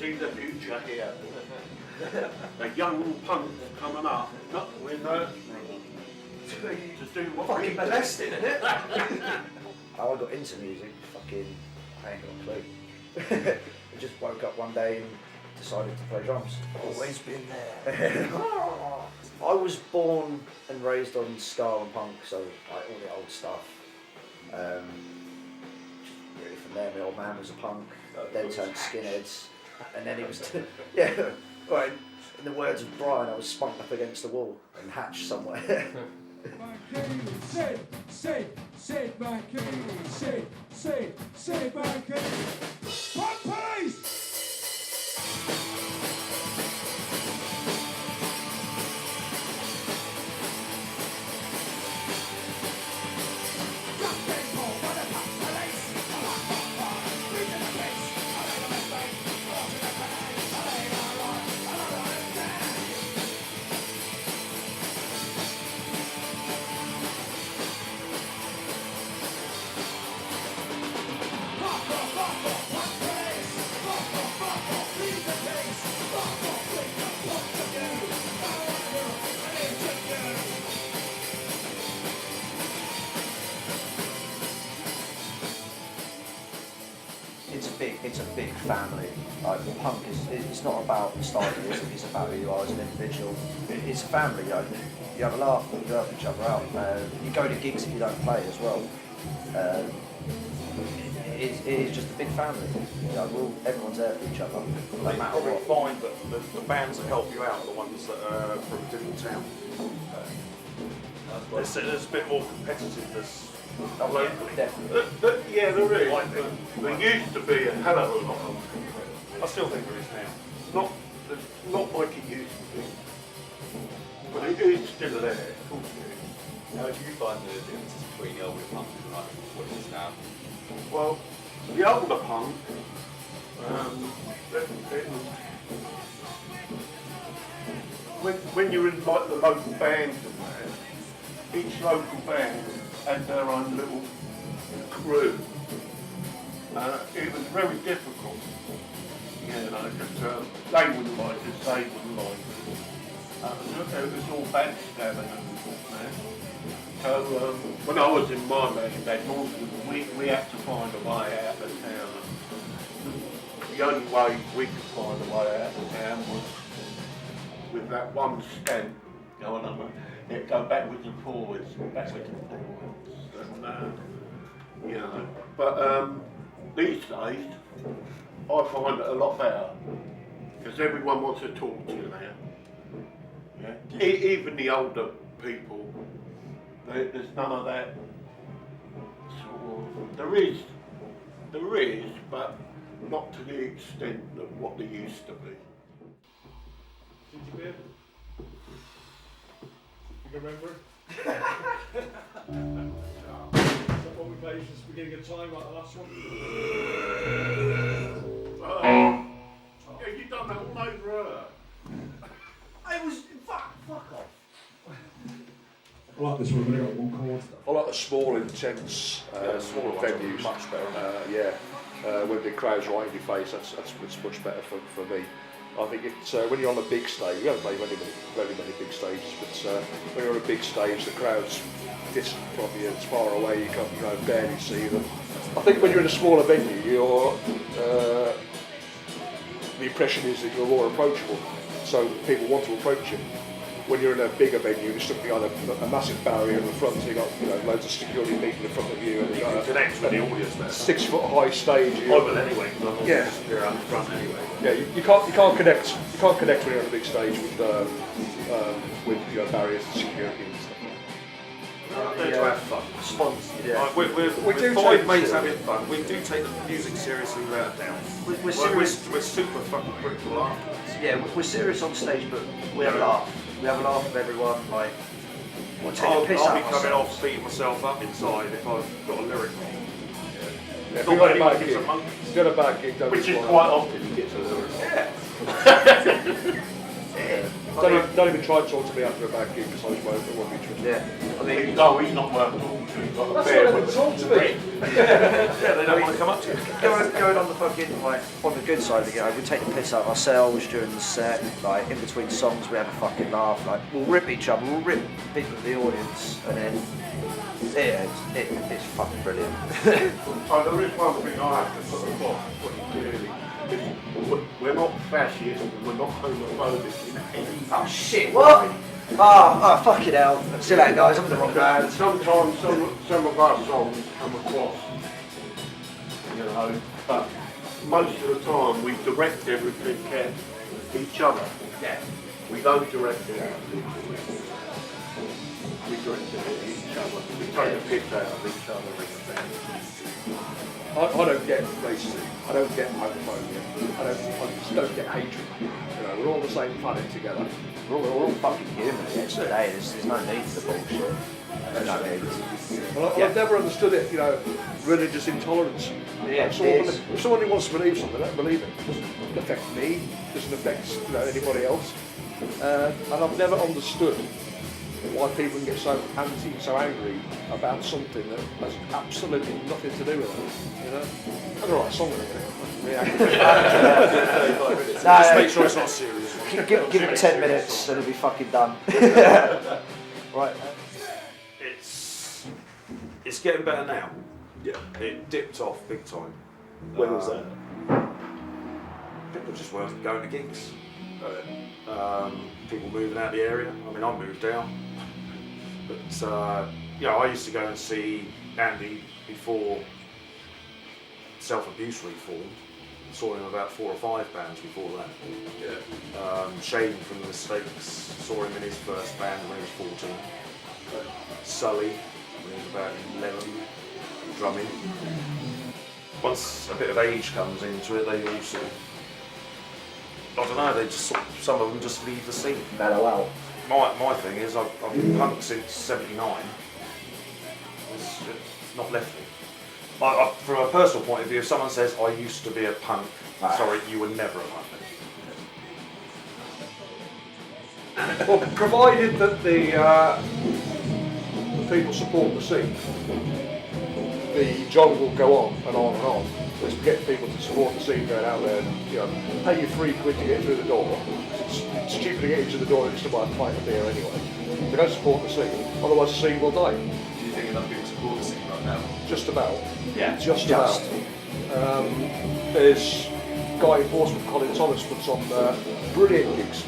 see the future here. The young punk coming up, not with nursery. To do what fucking we molesting, isn't it? How I got into music, fucking, I ain't got a clue. I just woke up one day and decided to play drums. Always been there. I was born and raised on ska and punk, so like all the old stuff. Really from there, my old man was a punk, then turned skinheads, and then he was, yeah, right. In the words of Brian, I was spunked up against the wall and hatched somewhere. Say, my king, say, my king. Punk police! It's a big family. Like punk it's not about the style it is, it's about who you are as an individual. It's a family, you know. You have a laugh, you help each other out. You go to gigs if you don't play as well. It is just a big family. You know, everyone's there for each other, no matter probably what. find that the bands that help you out are the ones that are from a different town. There's a bit more competitiveness. Definitely. Yeah, there is. There used to be a hell of a lot of. I still think there is now. Not like it used to be, but it is still there. Of course it is. How do you find the differences between the older punk and like what it is now? Well, the older punk, when you're in like the local bands and that, each local band had their own little crew. It was very difficult. You know, just they wouldn't like it, they wouldn't like it. It was all backstabbing and that. So when I was in my band, we had to find a way out of town. The only way we could find a way out of town was with that one stent going on. It'd go backwards and forwards, backwards and forwards. And, you know, but these days I find it a lot better because everyone wants to talk to you now. Yeah? Even the older people. There's none of that sort of. There is, but not to the extent of what they used to be. Ginger beer? You can remember it? Is that what we played at the beginning of time, like the last one? Yeah, you done that all over her. It was fuck off. I like this one, we've only got one chord stuff. I like the small, intense, smaller venues. much better. When the crowd's right in your face, it's much better for me. I think it's when you're on a big stage. We haven't played very many big stages, but when you're on a big stage, the crowd's distant from you, it's far away. You can barely see them. I think when you're in a smaller venue, the impression is that you're more approachable, so people want to approach you. When you're in a bigger venue, you're stuck behind a massive barrier in the front, so you've got loads of security people in front of you, and You can connect with the audience there. 6 foot high stage. I will anyway, because I'm Yeah. you're out the front anyway. Yeah, you can't connect when you're on a big stage with barriers and security and stuff. There to have fun. Sponsored, yeah. We're do five take mates it. having fun. We do take the music seriously without doubt. We're serious. We're super fucking critical afterwards. Yeah, we're serious on stage, but we have a laugh. We have a laugh with everyone. Like, we'll take a piss I'll out be of coming ourselves. off beating myself up inside if I've got a lyric wrong. Yeah, if Not you've got a anyone bad gives gig, a monkey. if you've got a bad gig, don't Which be is quiet. quite often you get to the lyric wrong. Yeah. Don't even try and talk to me after a bad gig because I won't be interested. Yeah. I mean, No, he's not worth talking to. He's got a That's bear not with even talk to me. Yeah, they don't want to come up to you. going on the fucking, like, on the good side of it, you know, we take the piss out of ourselves during the set, like, in between songs we have a fucking laugh, like, we'll rip each other, we'll rip bits of the audience, and then, yeah, it's fucking brilliant. Oh, there is one thing I have to put across pretty clearly. We're not fascist, we're not homophobic in any Oh shit, what? Oh, fucking hell. See that, guys, I'm in the wrong band. Sometimes some of our songs come across, you know, but most of the time we direct everything at each other. Yeah. We don't direct it at people. We direct it at each other. We take the piss out of each other in the band. I don't get racism. I don't get homophobia. I just don't get hatred. You know, we're all on the same planet together. We're all fucking human at the end of the day, there's no need for the bullshit. There's no need. Well, I've never understood it, you know, religious intolerance. Yeah, If it someone who wants to believe something, let them believe it. It doesn't affect me, it doesn't affect anybody else. And I've never understood why people can get so anti, so angry about something that has absolutely nothing to do with it. You know? I'm gonna write a song with it. Just make sure it's not serious. Give it 10 minutes and it'll be fucking done. Right. It's getting better now. Yeah. It dipped off big time. When was that? People just weren't going to gigs. People moving out of the area. I mean, I moved out. But, yeah, I used to go and see Andy before Self-Abuse reformed. Saw him about 4 or 5 bands before that. Yeah. Shane from the Mistakes, saw him in his first band when he was 14. Sully, when he was about 11, drumming. Once a bit of age comes into it, they all sort of, I don't know, they just sort of, some of them just leave the scene. Mellow out. My thing is, I've been punk since '79. It's not left me. From a personal point of view, if someone says, I used to be a punk, sorry, you were never a punk. Well, provided that the people support the scene, the job will go on and on and on. Let's get people to support the scene going out there and, you know, pay you £3 to get through the door. It's cheaper to get into the door than just to buy a pint of beer anyway. They don't support the scene, otherwise the scene will die. Do you think enough people support the scene right now? Just about. Yeah. Just about. There's a guy in Portsmouth, Colin Thomas, puts on brilliant gigs,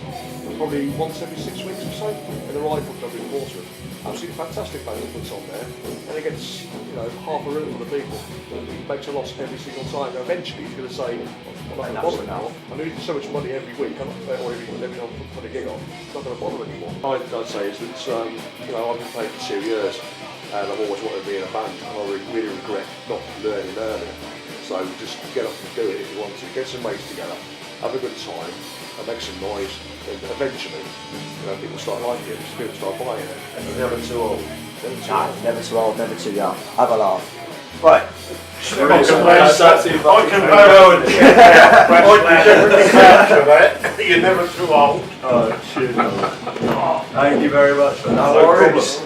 probably once every 6 weeks or so, in the Rifle Club in Portsmouth. Absolutely fantastic band he puts on there, and he gets, you know, half a room full of people. He makes a loss every single time. And eventually he's going to say, I'm not going to bother anymore. I'm losing so much money every week, or every time I put a gig on. It's not going to bother anymore. I'd say is that, you know, I've been playing for 2 years, and I've always wanted to be in a band, and I really regret not learning earlier. So just get up and do it if you want to. Get some mates together, have a good time, and make some noise. And eventually, you know, people start liking it, people start buying it. And you're never too old. Never too old, never too young. Have a laugh. Right. I can You're never too old. Oh, shit. Thank you very much for that. No worries.